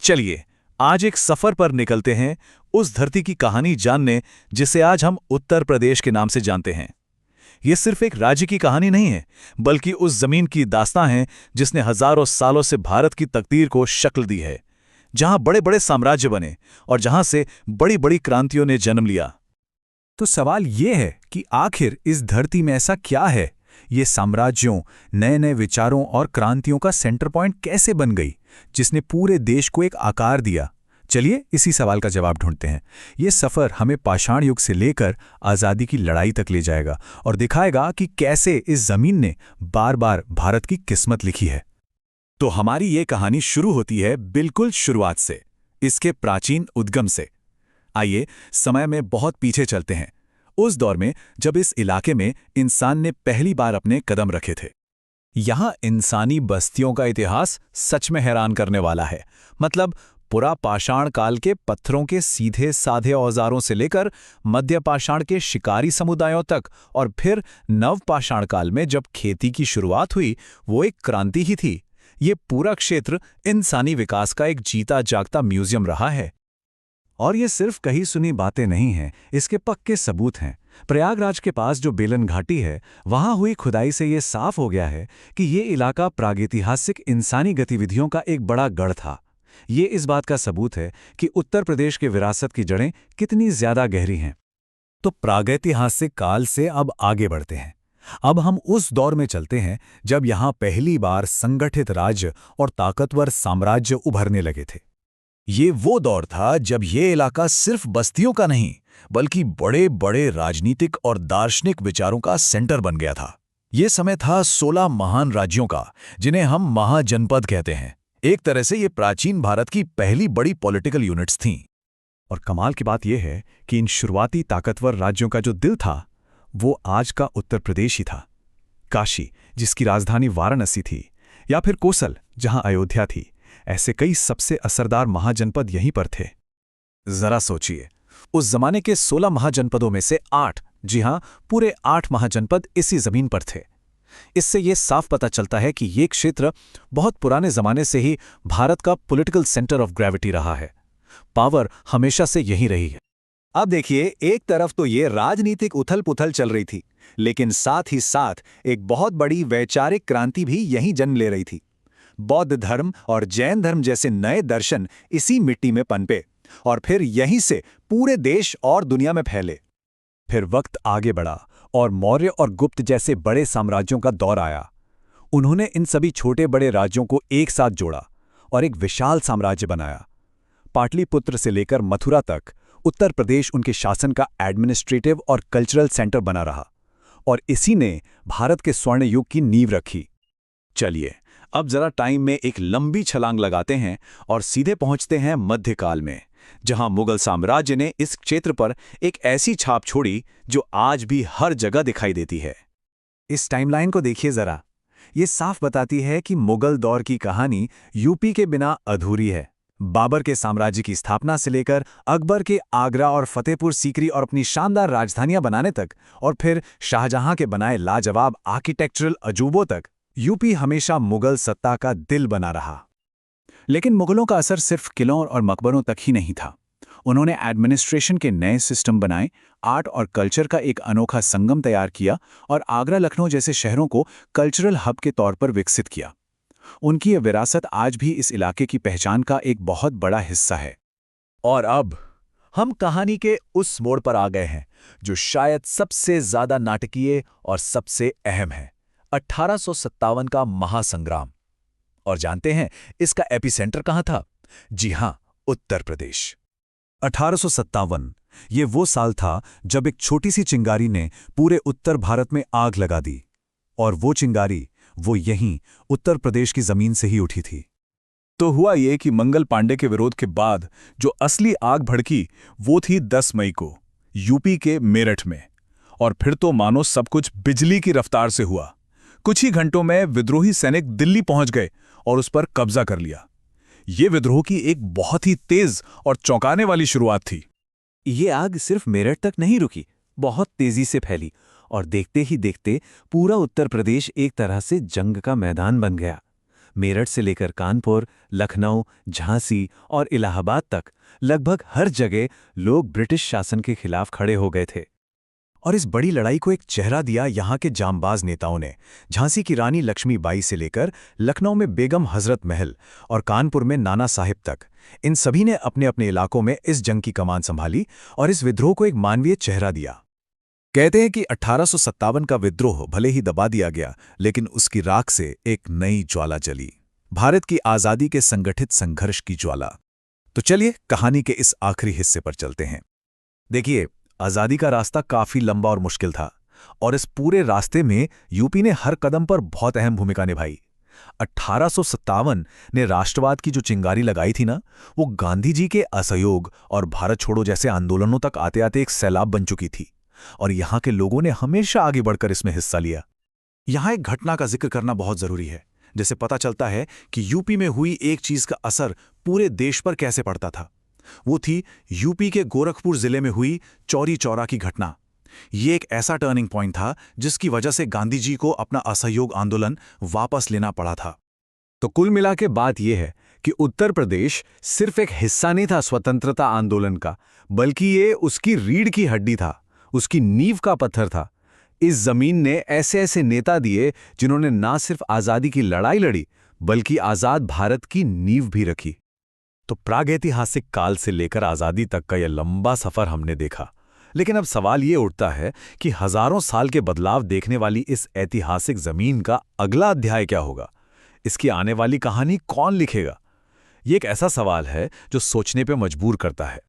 चलिए आज एक सफर पर निकलते हैं, उस धरती की कहानी जानने जिसे आज हम उत्तर प्रदेश के नाम से जानते हैं। ये सिर्फ एक राज्य की कहानी नहीं है, बल्कि उस जमीन की दास्तां है जिसने हजारों सालों से भारत की तकदीर को शक्ल दी है, जहां बड़े बड़े साम्राज्य बने और जहां से बड़ी बड़ी क्रांतियों ने जन्म लिया। तो सवाल ये है कि आखिर इस धरती में ऐसा क्या है, ये साम्राज्यों, नए नए विचारों और क्रांतियों का सेंटर पॉइंट कैसे बन गई, जिसने पूरे देश को एक आकार दिया। चलिए इसी सवाल का जवाब ढूंढते हैं। ये सफर हमें पाषाण युग से लेकर आज़ादी की लड़ाई तक ले जाएगा और दिखाएगा कि कैसे इस जमीन ने बार बार भारत की किस्मत लिखी है। तो हमारी ये कहानी शुरू होती है बिल्कुल शुरुआत से, इसके प्राचीन उद्गम से। आइए समय में बहुत पीछे चलते हैं, उस दौर में जब इस इलाके में इंसान ने पहली बार अपने कदम रखे थे। यहाँ इंसानी बस्तियों का इतिहास सच में हैरान करने वाला है। मतलब पुरा पाषाण काल के पत्थरों के सीधे साधे औजारों से लेकर मध्य पाषाण के शिकारी समुदायों तक, और फिर नव पाषाण काल में जब खेती की शुरुआत हुई, वो एक क्रांति ही थी। ये पूरा क्षेत्र इंसानी विकास का एक जीता जागता म्यूजियम रहा है। और ये सिर्फ कही सुनी बातें नहीं हैं, इसके पक्के सबूत हैं। प्रयागराज के पास जो बेलन घाटी है, वहां हुई खुदाई से ये साफ हो गया है कि ये इलाका प्रागैतिहासिक इंसानी गतिविधियों का एक बड़ा गढ़ था। ये इस बात का सबूत है कि उत्तर प्रदेश के विरासत की जड़ें कितनी ज्यादा गहरी हैं। तो प्रागैतिहासिक काल से अब आगे बढ़ते हैं। अब हम उस दौर में चलते हैं जब यहां पहली बार संगठित राज्य और ताकतवर साम्राज्य उभरने लगे थे। ये वो दौर था जब ये इलाका सिर्फ बस्तियों का नहीं, बल्कि बड़े बड़े राजनीतिक और दार्शनिक विचारों का सेंटर बन गया था। ये समय था 16 महान राज्यों का, जिन्हें हम महाजनपद कहते हैं। एक तरह से ये प्राचीन भारत की पहली बड़ी पॉलिटिकल यूनिट्स थीं। और कमाल की बात यह है कि इन शुरुआती ताकतवर राज्यों का जो दिल था, वो आज का उत्तर प्रदेश ही था। काशी, जिसकी राजधानी वाराणसी थी, या फिर कोसल, जहां अयोध्या थी, ऐसे कई सबसे असरदार महाजनपद यहीं पर थे। जरा सोचिए, उस जमाने के 16 महाजनपदों में से 8, जी हां, पूरे 8 महाजनपद इसी जमीन पर थे। इससे यह साफ पता चलता है कि ये क्षेत्र बहुत पुराने जमाने से ही भारत का पॉलिटिकल सेंटर ऑफ ग्रेविटी रहा है। पावर हमेशा से यही रही है। अब देखिए, एक तरफ तो ये राजनीतिक उथल पुथल चल रही थी, लेकिन साथ ही साथ एक बहुत बड़ी वैचारिक क्रांति भी यहीं जन्म ले रही थी। बौद्ध धर्म और जैन धर्म जैसे नए दर्शन इसी मिट्टी में पनपे और फिर यहीं से पूरे देश और दुनिया में फैले। फिर वक्त आगे बढ़ा और मौर्य और गुप्त जैसे बड़े साम्राज्यों का दौर आया। उन्होंने इन सभी छोटे बड़े राज्यों को एक साथ जोड़ा और एक विशाल साम्राज्य बनाया। पाटलिपुत्र से लेकर मथुरा तक उत्तर प्रदेश उनके शासन का एडमिनिस्ट्रेटिव और कल्चरल सेंटर बना रहा, और इसी ने भारत के स्वर्ण युग की नींव रखी। चलिए अब जरा टाइम में एक लंबी छलांग लगाते हैं और सीधे पहुंचते हैं मध्यकाल में, जहां मुगल साम्राज्य ने इस क्षेत्र पर एक ऐसी छाप छोड़ी जो आज भी हर जगह दिखाई देती है। इस टाइमलाइन को देखिए जरा। ये साफ बताती है कि मुगल दौर की कहानी यूपी के बिना अधूरी है। बाबर के साम्राज्य की स्थापना से लेकर अकबर के आगरा और फतेहपुर सीकरी और अपनी शानदार राजधानियां बनाने तक, और फिर शाहजहां के बनाए लाजवाब आर्किटेक्चरल अजूबों तक, यूपी हमेशा मुगल सत्ता का दिल बना रहा। लेकिन मुगलों का असर सिर्फ किलों और मकबरों तक ही नहीं था। उन्होंने एडमिनिस्ट्रेशन के नए सिस्टम बनाए, आर्ट और कल्चर का एक अनोखा संगम तैयार किया और आगरा लखनऊ जैसे शहरों को कल्चरल हब के तौर पर विकसित किया। उनकी यह विरासत आज भी इस इलाके की पहचान का एक बहुत बड़ा हिस्सा है। और अब हम कहानी के उस मोड़ पर आ गए हैं जो शायद सबसे ज्यादा नाटकीय और सबसे अहम है, 1857 का महासंग्राम। और जानते हैं इसका एपिसेंटर कहां था? जी हां, उत्तर प्रदेश। 1857 ये वो साल था जब एक छोटी सी चिंगारी ने पूरे उत्तर भारत में आग लगा दी, और वो चिंगारी वो यहीं उत्तर प्रदेश की जमीन से ही उठी थी। तो हुआ ये कि मंगल पांडे के विरोध के बाद जो असली आग भड़की वो थी 10 मई को यूपी के मेरठ में, और फिर तो मानो सब कुछ बिजली की रफ्तार से हुआ। कुछ ही घंटों में विद्रोही सैनिक दिल्ली पहुंच गए और उस पर कब्जा कर लिया। ये विद्रोह की एक बहुत ही तेज और चौंकाने वाली शुरुआत थी। ये आग सिर्फ मेरठ तक नहीं रुकी, बहुत तेजी से फैली और देखते ही देखते पूरा उत्तर प्रदेश एक तरह से जंग का मैदान बन गया। मेरठ से लेकर कानपुर, लखनऊ, झांसी और इलाहाबाद तक लगभग हर जगह लोग ब्रिटिश शासन के खिलाफ खड़े हो गए थे। और इस बड़ी लड़ाई को एक चेहरा दिया यहाँ के जांबाज नेताओं ने। झांसी की रानी लक्ष्मीबाई से लेकर लखनऊ में बेगम हजरत महल और कानपुर में नाना साहिब तक, इन सभी ने अपने अपने इलाकों में इस जंग की कमान संभाली और इस विद्रोह को एक मानवीय चेहरा दिया। कहते हैं कि 1857 का विद्रोह भले ही दबा दिया गया, लेकिन उसकी राख से एक नई ज्वाला जली, भारत की आज़ादी के संगठित संघर्ष की ज्वाला। तो चलिए कहानी के इस आखिरी हिस्से पर चलते हैं। देखिए, आज़ादी का रास्ता काफ़ी लंबा और मुश्किल था, और इस पूरे रास्ते में यूपी ने हर कदम पर बहुत अहम भूमिका निभाई। 1857 ने राष्ट्रवाद की जो चिंगारी लगाई थी ना, वो गांधी जी के असहयोग और भारत छोड़ो जैसे आंदोलनों तक आते आते एक सैलाब बन चुकी थी, और यहाँ के लोगों ने हमेशा आगे बढ़कर इसमें हिस्सा लिया। यहाँ एक घटना का जिक्र करना बहुत जरूरी है, जिससे पता चलता है कि यूपी में हुई एक चीज का असर पूरे देश पर कैसे पड़ता था। वो थी यूपी के गोरखपुर जिले में हुई चौरी चौरा की घटना। ये एक ऐसा टर्निंग पॉइंट था जिसकी वजह से गांधी जी को अपना असहयोग आंदोलन वापस लेना पड़ा था। तो कुल मिला के बात यह है कि उत्तर प्रदेश सिर्फ एक हिस्सा नहीं था स्वतंत्रता आंदोलन का, बल्कि ये उसकी रीढ़ की हड्डी था, उसकी नींव का पत्थर था। इस जमीन ने ऐसे ऐसे नेता दिए जिन्होंने ना सिर्फ आज़ादी की लड़ाई लड़ी, बल्कि आज़ाद भारत की नींव भी रखी। तो प्रागैतिहासिक काल से लेकर आज़ादी तक का यह लंबा सफ़र हमने देखा, लेकिन अब सवाल ये उठता है कि हज़ारों साल के बदलाव देखने वाली इस ऐतिहासिक ज़मीन का अगला अध्याय क्या होगा? इसकी आने वाली कहानी कौन लिखेगा? ये एक ऐसा सवाल है जो सोचने पे मजबूर करता है।